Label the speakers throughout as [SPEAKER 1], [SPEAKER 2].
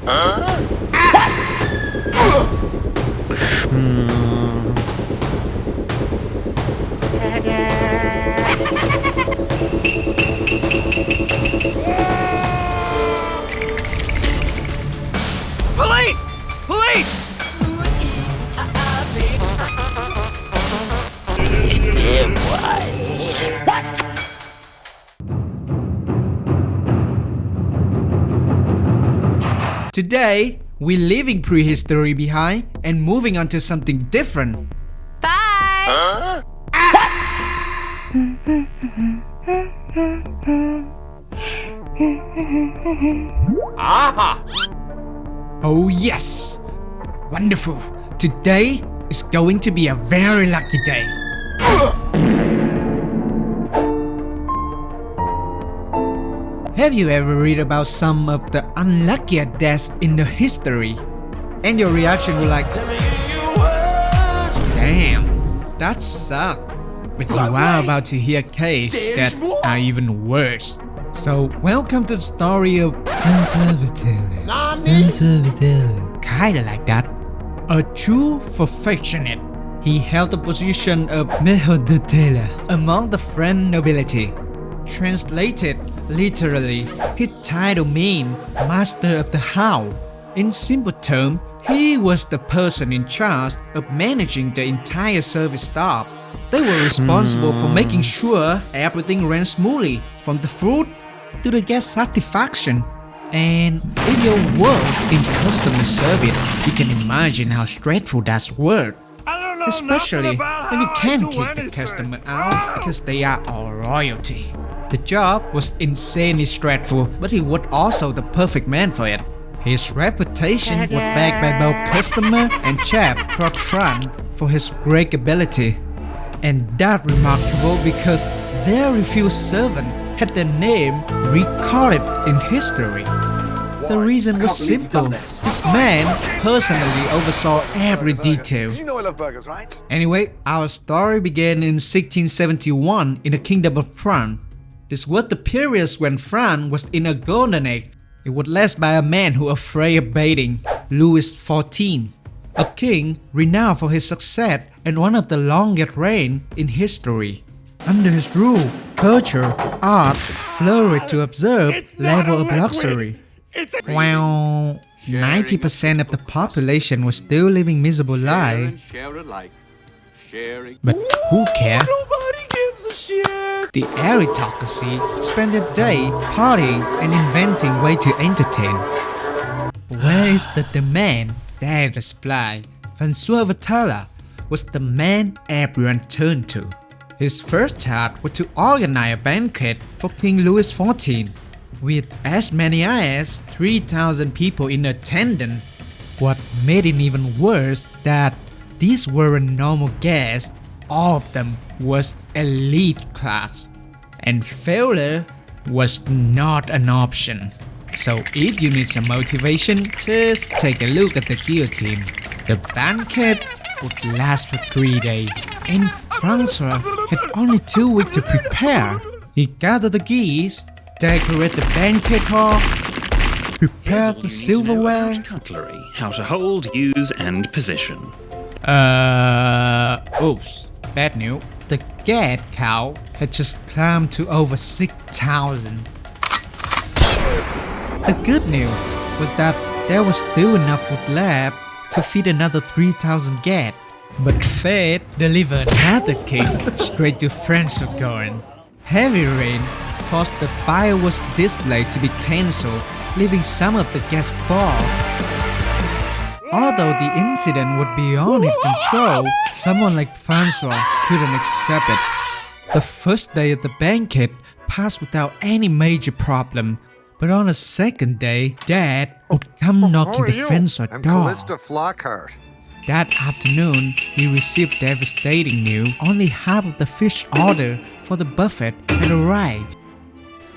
[SPEAKER 1] Police! Police! Today, we're leaving prehistory behind and moving on to something different.
[SPEAKER 2] Bye!
[SPEAKER 1] Aha!
[SPEAKER 3] Oh yes! Wonderful! Today is going to be a very lucky day. Have you ever read about some of the unluckiest deaths in the history? And your reaction was like, damn, that sucked. But you are about to hear a case that are even worse. So welcome to the story of kinda like that. A true perfectionist. He held the position of among the French nobility. Translated literally, his title means Master of the House. In simple terms, he was the person in charge of managing the entire service staff. They were responsible for making sure everything ran smoothly, from the food to the guest satisfaction. And if you work in customer service, you can imagine how stressful that's work. Especially when you can't keep the customer out because they are our royalty. The job was insanely stressful, but he was also the perfect man for it. His reputation was backed by both customer and chef Croc Front for his great ability. And that's remarkable because very few servants had their name recorded in history. The reason was simple. This man personally oversaw every detail.
[SPEAKER 4] You know I love burgers, right?
[SPEAKER 3] Anyway, our story began in 1671 in the Kingdom of France. This was the period when France was in a golden age. It was led by a man who was afraid of baiting, Louis XIV, a king renowned for his success and one of the longest reigns in history. Under his rule, culture, art flourished to observe level of luxury. While 90% of the population was still living miserable lives, but who cares?
[SPEAKER 1] Nobody gives a shit!
[SPEAKER 3] The aristocracy spent their day partying and inventing ways to entertain. Where is the demand? There is the supply. François Vatala was the man everyone turned to. His first task was to organize a banquet for King Louis XIV, with as many as 3,000 people in attendance. What made it even worse that these weren't normal guests, all of them was elite class. And failure was not an option. So if you need some motivation, just take a look at the guillotine. The banquet would last for 3 days, and Francois had only 2 weeks to prepare. He gathered the geese, decorate the banquet hall, prepare the silverware.
[SPEAKER 5] Cutlery, how to hold, use, and position.
[SPEAKER 3] Oops, bad news. The gad count had just climbed to over 6,000. The good news was that there was still enough food left to feed another 3,000 gad. But fate delivered another king straight to Francois. Heavy rain forced the fireworks display to be cancelled, leaving some of the guests bored. Although the incident was beyond his control, someone like Francois couldn't accept it. The first day of the banquet passed without any major problem, but on the second day, Dad would come knocking the Francois
[SPEAKER 4] I'm
[SPEAKER 3] door.
[SPEAKER 4] Callista Flockhart.
[SPEAKER 3] That afternoon, he received devastating news. Only half of the fish order for the buffet had arrived.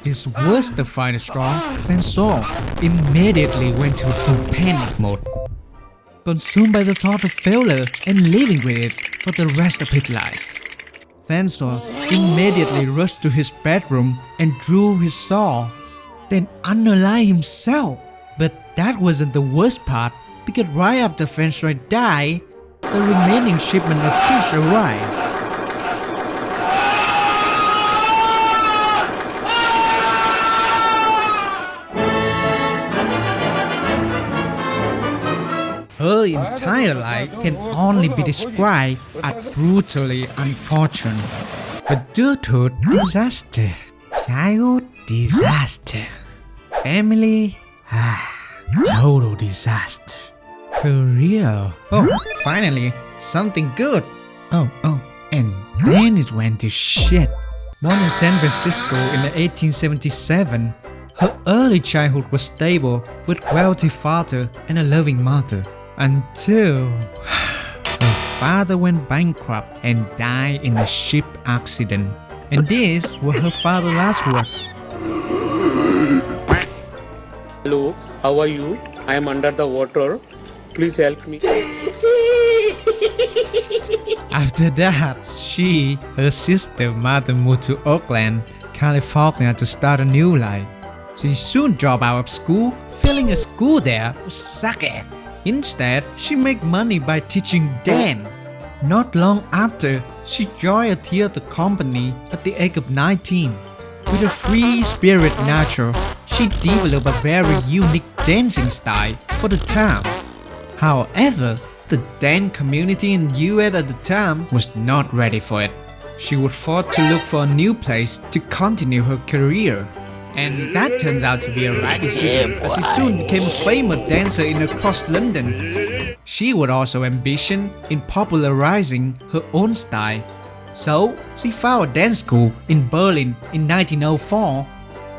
[SPEAKER 3] This was the final straw. Francois immediately went to full panic mode, consumed by the thought of failure and living with it for the rest of his life. Francois immediately rushed to his bedroom and drew his sword, then unaligned himself. But that wasn't the worst part, because right after French died, the remaining shipment of fish arrived. Her entire life can only be described as brutally unfortunate. Adulthood disaster, childhood disaster, family total disaster, career. Oh, finally, something good. And then it went to shit. Born in San Francisco in 1877, her early childhood was stable with wealthy father and a loving mother. Until her father went bankrupt and died in a ship accident. And these were her father's last words.
[SPEAKER 6] Hello, how are you? I am under the water. Please help me.
[SPEAKER 3] After that, her sister, mother moved to Oakland, California to start a new life. She soon dropped out of school, feeling a school there would suck it. Instead, she made money by teaching dance. Not long after, she joined a theater company at the age of 19. With a free spirit nature, she developed a very unique dancing style for the time. However, the dance community in US at the time was not ready for it. She was forced to look for a new place to continue her career. And that turns out to be a right decision, as she soon became a famous dancer in across London. She was also ambitious in popularizing her own style. So, she found a dance school in Berlin in 1904.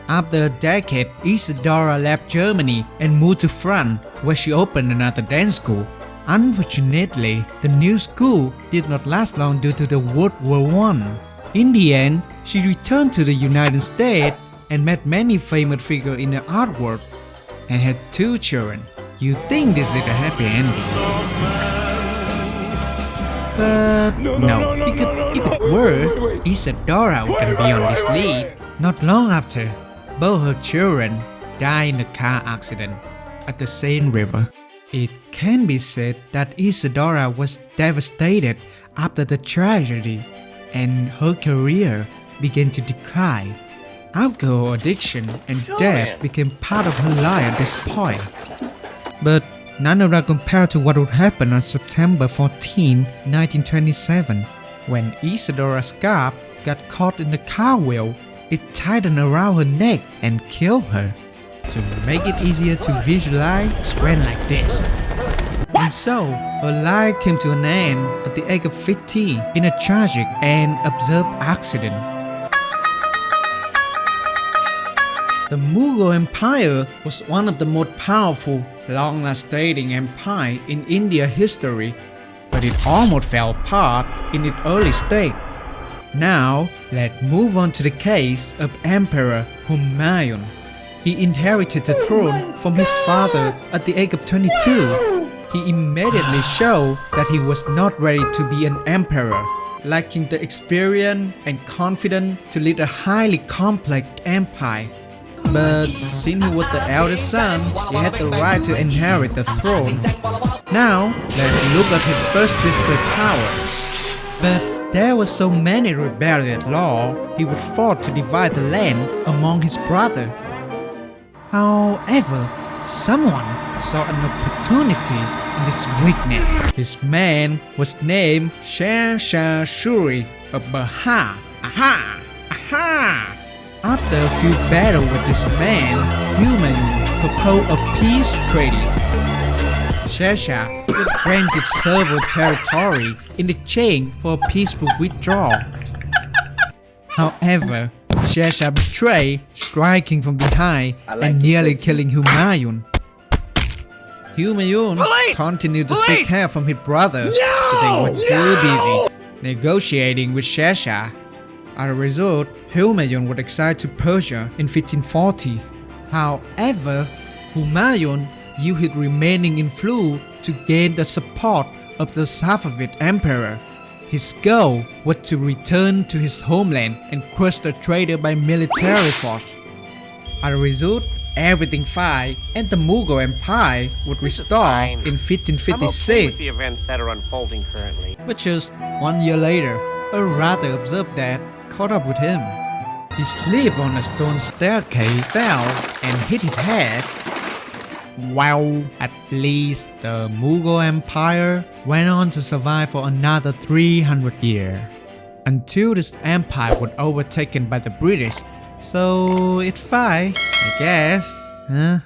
[SPEAKER 3] After a decade, Isadora left Germany and moved to France, where she opened another dance school. Unfortunately, the new school did not last long due to the World War I. In the end, she returned to the United States and met many famous figures in the art world, and had 2 children. You think this is a happy ending? But no, because if it were, Isadora wouldn't be on this lead. Not long after, both her children died in a car accident at the Seine River. It can be said that Isadora was devastated after the tragedy, and her career began to decline. Alcohol addiction and death became part of her life at this point. But none of that compared to what would happen on September 14, 1927, when Isadora's scarf got caught in the car wheel. It tightened around her neck and killed her. To make it easier to visualize, it went like this. And so, her life came to an end at the age of 50 in a tragic and absurd accident. The Mughal Empire was one of the most powerful, long-lasting empires in India history, but it almost fell apart in its early stage. Now, let's move on to the case of Emperor Humayun. He inherited the throne from his father at the age of 22. He immediately showed that he was not ready to be an emperor, lacking the experience and confidence to lead a highly complex empire. But since he was the eldest son, he had the right to inherit the throne. Now, let's look at his first district power. But there were so many rebellious laws, he was forced to divide the land among his brothers. However, someone saw an opportunity in this weakness. His man was named Sher Shah Suri of Bahar. After a few battles with this man, Humayun proposed a peace treaty. Sher Shah granted several territory in exchange for a peaceful withdrawal. However, Sher Shah betrayed, striking from behind and nearly killing Humayun. Humayun continued to seek help from his brother, but they were too busy negotiating with Sher Shah. As a result, Humayun was exiled to Persia in 1540. However, Humayun used his remaining influence to gain the support of the Safavid emperor. His goal was to return to his homeland and crush the traitor by military force. As a result, everything fine and the Mughal Empire would restore
[SPEAKER 7] fine.
[SPEAKER 3] in
[SPEAKER 7] I'm okay
[SPEAKER 3] 1556.
[SPEAKER 7] with the events that are unfolding currently.
[SPEAKER 3] But just 1 year later, a rather observed dad caught up with him. He slipped on a stone staircase, fell, and hit his head. Well, at least the Mughal Empire went on to survive for another 300 years, until this empire was overtaken by the British. So it's fine, I guess. Huh?